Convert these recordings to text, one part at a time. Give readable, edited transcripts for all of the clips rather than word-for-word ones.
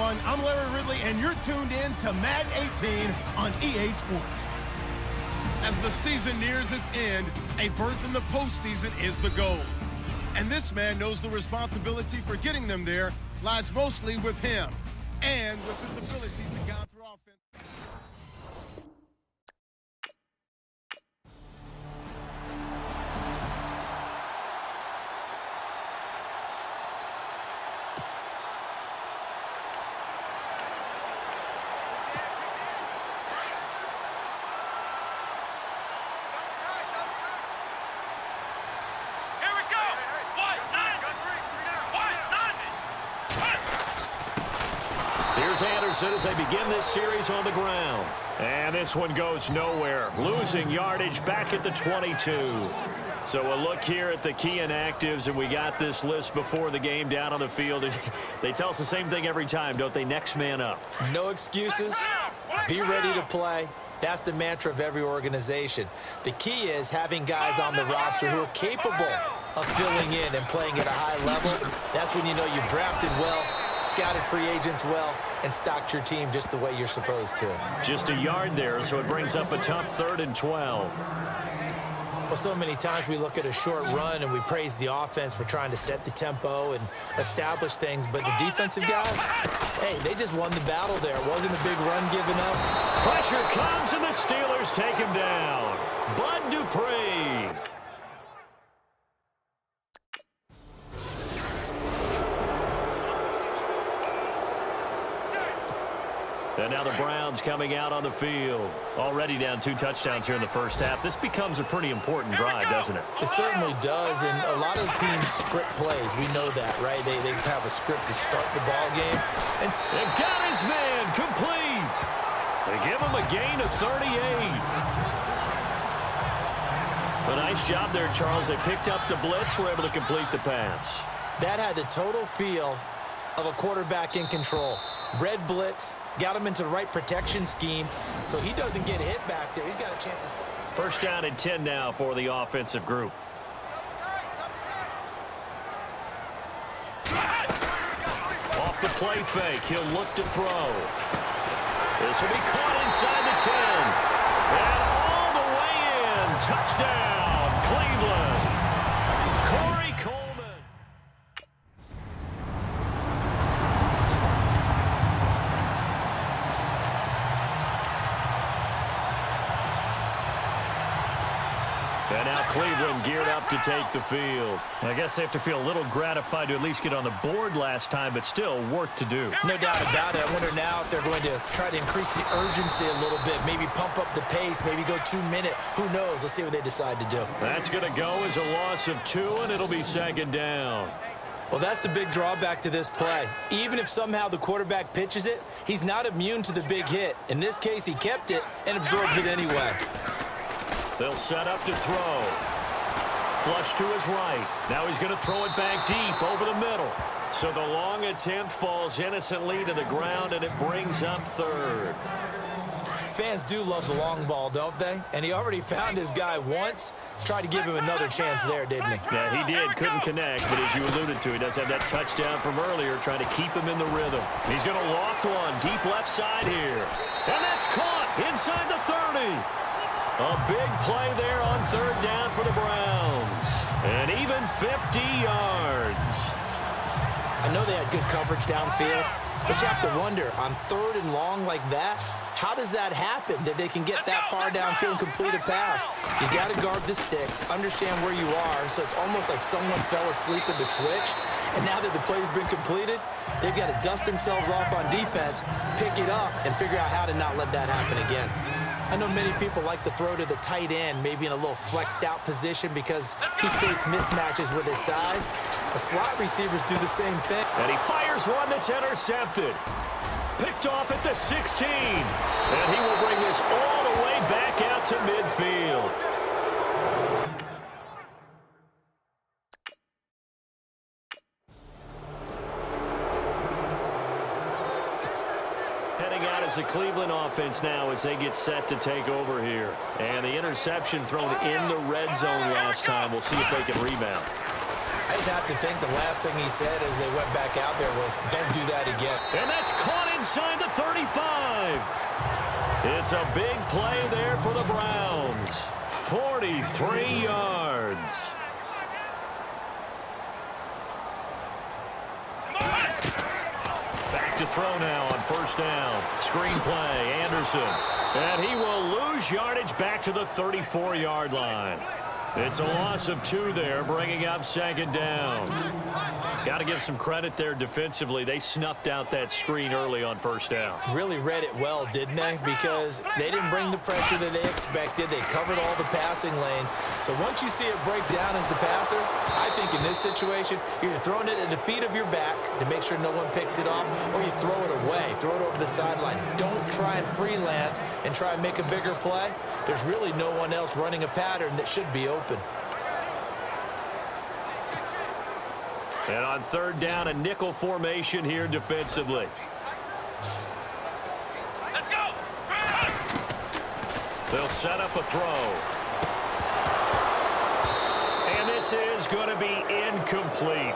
everyone. I'm Larry Ridley, and you're tuned in to Madden 18 on EA Sports. As the season nears its end, a berth in the postseason is the goal. And this man knows the responsibility for getting them there lies mostly with him and with his ability to guide through offense. Here's Anderson as they begin this series on the ground. And this one goes nowhere. Losing yardage back at the 22. So a look here at the key inactives, and we got this list before the game down on the field. They tell us the same thing every time, don't they? Next man up. No excuses. Be ready to play. That's the mantra of every organization. The key is having guys on the roster who are capable of filling in and playing at a high level. That's when you know you've drafted well, scouted free agents well, and stocked your team just the way you're supposed to. Just a yard there, so it brings up a tough 3rd and 12. Well, so many times we look at a short run and we praise the offense for trying to set the tempo and establish things, but the defensive guys, hey, they just won the battle there. It wasn't a big run given up. Pressure comes, and the Steelers take him down. Bud Dupree. And now the Browns coming out on the field. Already down 2 touchdowns here in the first half. This becomes a pretty important drive, doesn't it? It certainly does, and a lot of teams script plays. We know that, right? They have a script to start the ball game. And they've got his man complete. They give him a gain of 38. A nice job there, Charles. They picked up the blitz, were able to complete the pass. That had the total feel of a quarterback in control. Red blitz, got him into the right protection scheme, so he doesn't get hit back there. He's got a chance to stop. First down and 10 now for the offensive group. Off the play fake, he'll look to throw. This will be caught inside the 10. And all the way in. Touchdown, Cleveland. Corey Coleman. And now Cleveland geared up to take the field. I guess they have to feel a little gratified to at least get on the board last time, but still work to do. No doubt about it. I wonder now if they're going to try to increase the urgency a little bit, maybe pump up the pace, maybe go 2-minute. Who knows? Let's see what they decide to do. That's going to go as a loss of 2, and it'll be 2nd down. Well, that's the big drawback to this play. Even if somehow the quarterback pitches it, he's not immune to the big hit. In this case, he kept it and absorbed it anyway. They'll set up to throw. Flush to his right. Now he's going to throw it back deep over the middle. So the long attempt falls innocently to the ground, and it brings up 3rd. Fans do love the long ball, don't they? And he already found his guy once. Tried to give him another chance there, didn't he? Yeah, he did. Couldn't connect, but as you alluded to, he does have that touchdown from earlier, trying to keep him in the rhythm. He's going to loft one deep left side here. And that's caught inside the 30. A big play there on 3rd down for the Browns. And even 50 yards. I know they had good coverage downfield, but you have to wonder, on 3rd and long like that, how does that happen that they can get that far downfield and complete a pass? You got to guard the sticks, understand where you are, so it's almost like someone fell asleep at the switch, and now that the play's been completed, they've got to dust themselves off on defense, pick it up, and figure out how to not let that happen again. I know many people like to throw to the tight end, maybe in a little flexed out position because he creates mismatches with his size. The slot receivers do the same thing. And he fires one that's intercepted. Picked off at the 16. And he will bring this all the way back out to midfield. The Cleveland offense now as they get set to take over here. And the interception thrown in the red zone last time. We'll see if they can rebound. I I just have to think the last thing he said as they went back out there was, don't do that again. And that's caught inside the 35. It's a big play there for the Browns. 43 yards. Back to throw now on first down. Screen play, Anderson. And he will lose yardage back to the 34-yard line. It's a loss of 2 there, bringing up second down. Got to give some credit there defensively. They snuffed out that screen early on first down. Really read it well, didn't they? Because they didn't bring the pressure that they expected. They covered all the passing lanes. So once you see it break down as the passer, I think in this situation, you're either throwing it at the feet of your back to make sure no one picks it off, or you throw it away, throw it over the sideline. Don't try and freelance and try and make a bigger play. There's really no one else running a pattern that should be open. And on third down, a nickel formation here defensively. Let's go. They'll set up a throw. And this is going to be incomplete.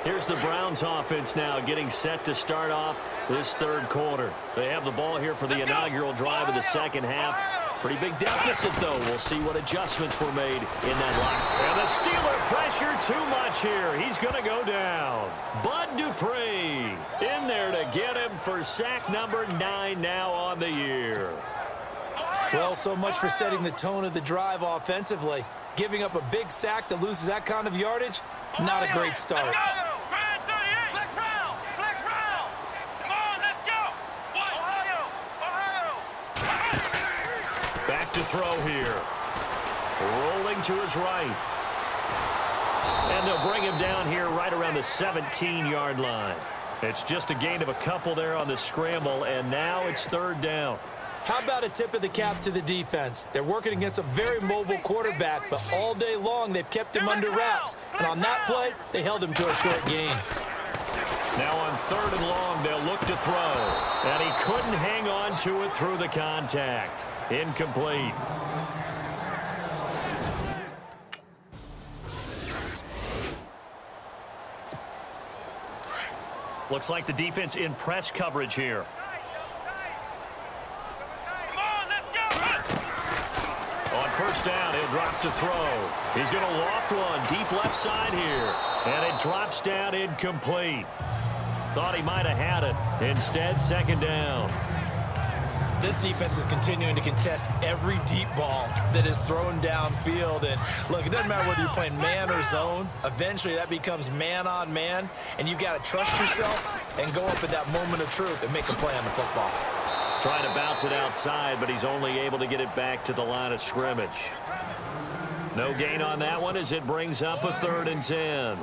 Here's the Browns offense now getting set to start off this third quarter. They have the ball here for the inaugural drive of the second half. Pretty big deficit, though. We'll see what adjustments were made in that line. And the Steeler pressure too much here. He's going to go down. Bud Dupree in there to get him for sack number 9 now on the year. Well, so much for setting the tone of the drive offensively. Giving up a big sack that loses that kind of yardage, not a great start. Back to throw here. Rolling to his right. And they'll bring him down here right around the 17-yard line. It's just a gain of a couple there on the scramble, and now it's third down. How about a tip of the cap to the defense? They're working against a very mobile quarterback, but all day long they've kept him under wraps. And on that play, they held him to a short gain. Now on third and long, they'll look to throw. And he couldn't hang on to it through the contact. Incomplete. Looks like the defense in press coverage here. On first down, he'll drop to throw. He's going to loft one deep left side here. And it drops down incomplete. Thought he might have had it. Instead, second down. This defense is continuing to contest every deep ball that is thrown downfield. And look, it doesn't matter whether you're playing man or zone. Eventually, that becomes man on man. And you've got to trust yourself and go up at that moment of truth and make a play on the football. Trying to bounce it outside, but he's only able to get it back to the line of scrimmage. No gain on that one as it brings up a 3rd and 10.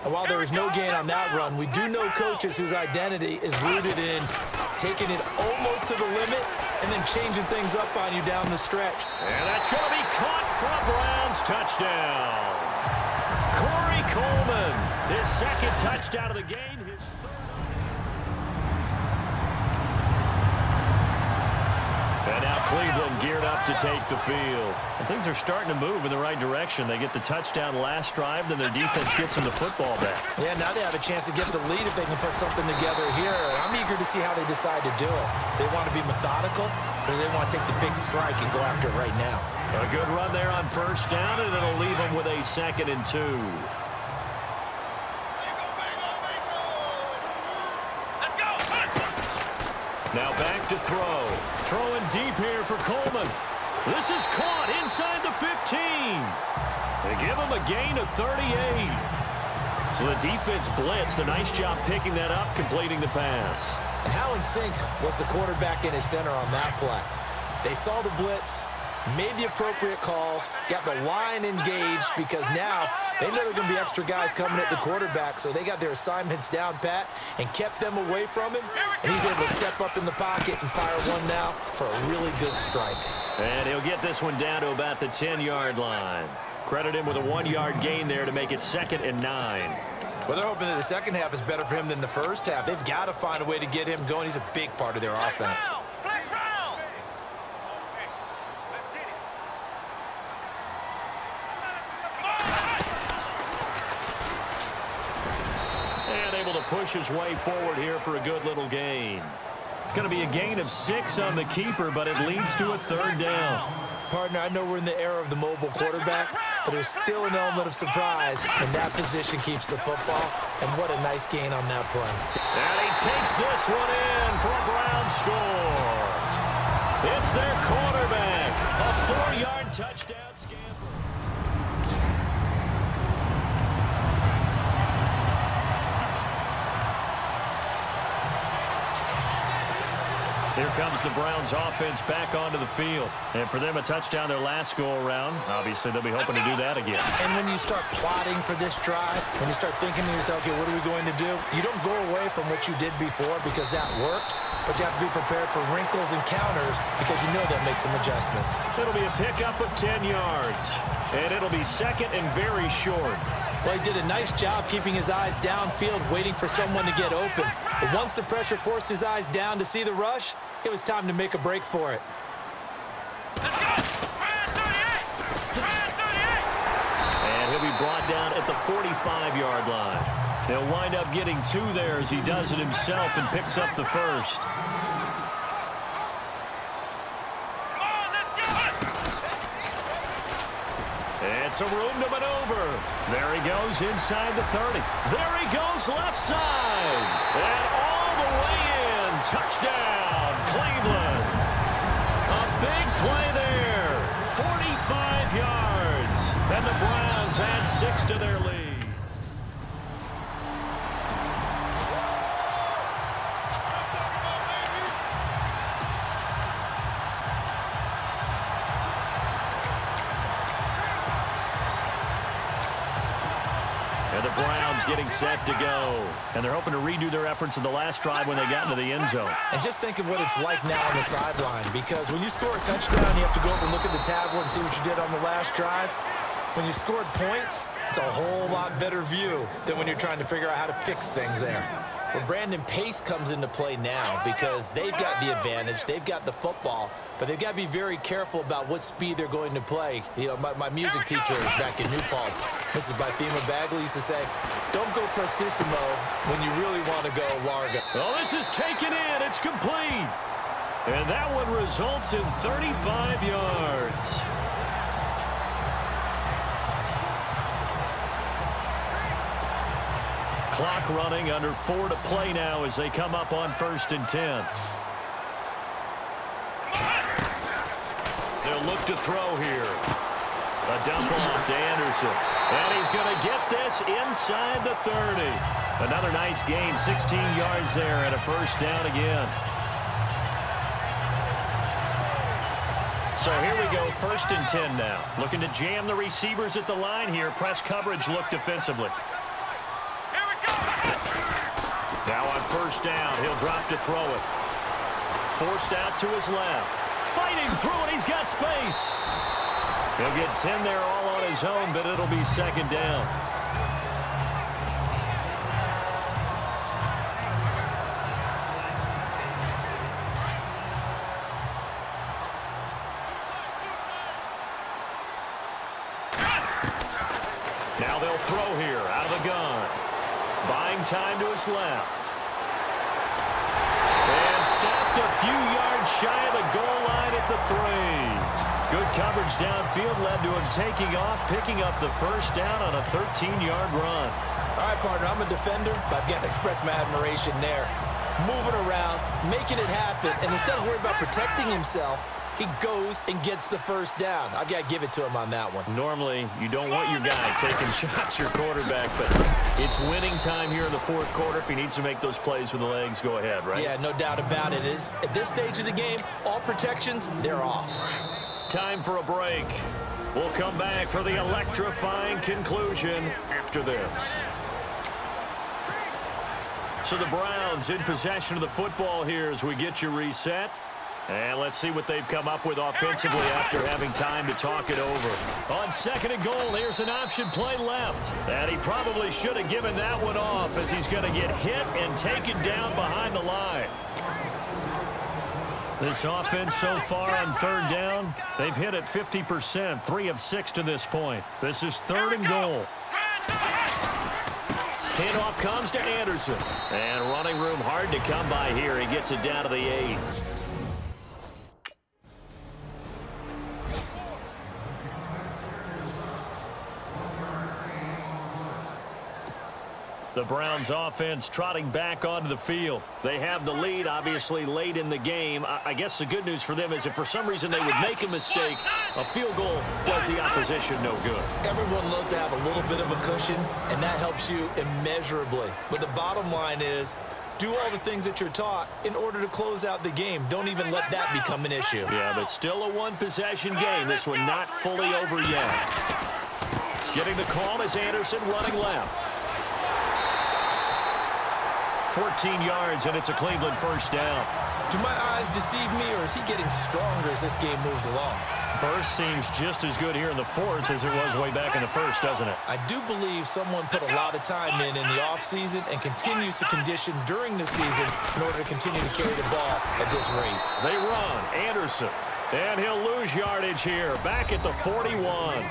And while there is no gain on that run, we do know coaches whose identity is rooted in taking it almost to the limit and then changing things up on you down the stretch. And that's going to be caught for a Browns touchdown. Corey Coleman, his second touchdown of the game. His third. And now Cleveland geared up to take the field. And things are starting to move in the right direction. They get the touchdown last drive, then their defense gets them the football back. Yeah, now they have a chance to get the lead if they can put something together here. I'm eager to see how they decide to do it. They want to be methodical, or they want to take the big strike and go after it right now. A good run there on first down, and it'll leave them with a 2nd and 2. Now back to throw. Throwing deep here for Coleman. This is caught inside the 15. They give him a gain of 38. So the defense blitzed. A nice job picking that up, completing the pass. And how in sync was the quarterback in his center on that play? They saw the blitz, made the appropriate calls, got the line engaged because now they know there are going to be extra guys coming at the quarterback, so they got their assignments down pat and kept them away from him, and he's able to step up in the pocket and fire one now for a really good strike. And he'll get this one down to about the 10-yard line. Credit him with a 1-yard gain there to make it 2nd and 9. Well, they're hoping that the second half is better for him than the first half. They've got to find a way to get him going. He's a big part of their offense. push his way forward here for a good little gain. It's going to be a gain of 6 on the keeper, but it leads to a 3rd down. Partner, I know we're in the era of the mobile quarterback, but there's still an element of surprise, and that position keeps the football. And what a nice gain on that play. And he takes this one in for a Brown score. It's their quarterback, a 4-yard touchdown scamper. Here comes the Browns offense back onto the field. And for them, a touchdown their last go-around. Obviously, they'll be hoping to do that again. And when you start plotting for this drive, when you start thinking to yourself, okay, what are we going to do? You don't go away from what you did before because that worked, but you have to be prepared for wrinkles and counters because you know they'll make some adjustments. It'll be a pickup of 10 yards. And it'll be second and very short. Well, he did a nice job keeping his eyes downfield, waiting for someone to get open. But once the pressure forced his eyes down to see the rush, it was time to make a break for it. And he'll be brought down at the 45-yard line. He'll wind up getting 2 there as he does it himself and picks up the first. And some room to maneuver. There he goes inside the 30. There he goes left side. And all the way in. Touchdown, Cleveland. A big play there. 45 yards. And the Browns add 6 to their lead. And the Browns getting set to go. And they're hoping to redo their efforts in the last drive when they got into the end zone. And just think of what it's like now on the sideline, because when you score a touchdown, you have to go over and look at the tablet and see what you did on the last drive. When you scored points, it's a whole lot better view than when you're trying to figure out how to fix things there. Well, Brandon, pace comes into play now because they've got the advantage. They've got the football, but they've got to be very careful about what speed they're going to play. You know, my music teacher is back in New Paltz. This is by Thema Bagley. Used to say, don't go prestissimo when you really want to go largo. Well, this is taken in. It's complete. And that one results in 35 yards. Clock running, under 4 to play now as they come up on 1st and 10. They'll look to throw here. A dump off to Anderson. And he's going to get this inside the 30. Another nice gain, 16 yards there and a 1st down again. So here we go, 1st and 10 now. Looking to jam the receivers at the line here. Press coverage look defensively. Now on 1st down, he'll drop to throw it. Forced out to his left. Fighting through it, he's got space. He'll get 10 there all on his own, but it'll be 2nd down. Now they'll throw here out of the gun. Buying time to his left. And stopped a few yards shy of the goal line at the 3. Good coverage downfield led to him taking off, picking up the 1st down on a 13-yard run. All right, partner, I'm a defender, but I've got to express my admiration there. Moving around, making it happen, and instead of worrying about protecting himself, he goes and gets the 1st down. I've got to give it to him on that one. Normally, you don't want your guy taking shots, your quarterback, but it's winning time here in the 4th quarter. If he needs to make those plays with the legs, go ahead, right? Yeah, no doubt about it. At this stage of the game, all protections, they're off. Time for a break. We'll come back for the electrifying conclusion after this. So the Browns in possession of the football here as we get you reset. And let's see what they've come up with offensively after having time to talk it over. On 2nd and goal, here's an option play left. And he probably should have given that one off as he's going to get hit and taken down behind the line. This offense so far on 3rd down, they've hit it 50%, 3 of 6 to this point. This is 3rd and goal. Handoff comes to Anderson. And running room hard to come by here. He gets it down to the 8. The Browns offense trotting back onto the field. They have the lead, obviously, late in the game. I guess the good news for them is if for some reason they would make a mistake, a field goal does the opposition no good. Everyone loves to have a little bit of a cushion, and that helps you immeasurably. But the bottom line is, do all the things that you're taught in order to close out the game. Don't even let that become an issue. Yeah, but still a one-possession game. This one not fully over yet. Getting the call is Anderson running left. 14 yards, and it's a Cleveland first down. Do my eyes deceive me, or is he getting stronger as this game moves along? Burst seems just as good here in the fourth as it was way back in the first, doesn't it? I do believe someone put a lot of time in the offseason and continues to condition during the season in order to continue to carry the ball at this rate. They run. Anderson. And he'll lose yardage here. Back at the 41.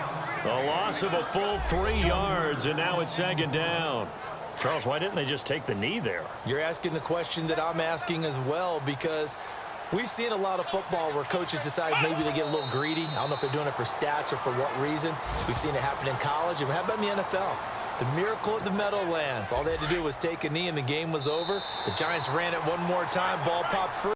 A loss of a full 3 yards, and now it's second down. Charles, why didn't they just take the knee there? You're asking the question that I'm asking as well, because we've seen a lot of football where coaches decide maybe they get a little greedy. I don't know if they're doing it for stats or for what reason. We've seen it happen in college, and how about in the NFL? The miracle at the Meadowlands. All they had to do was take a knee, and the game was over. The Giants ran it one more time. Ball popped free.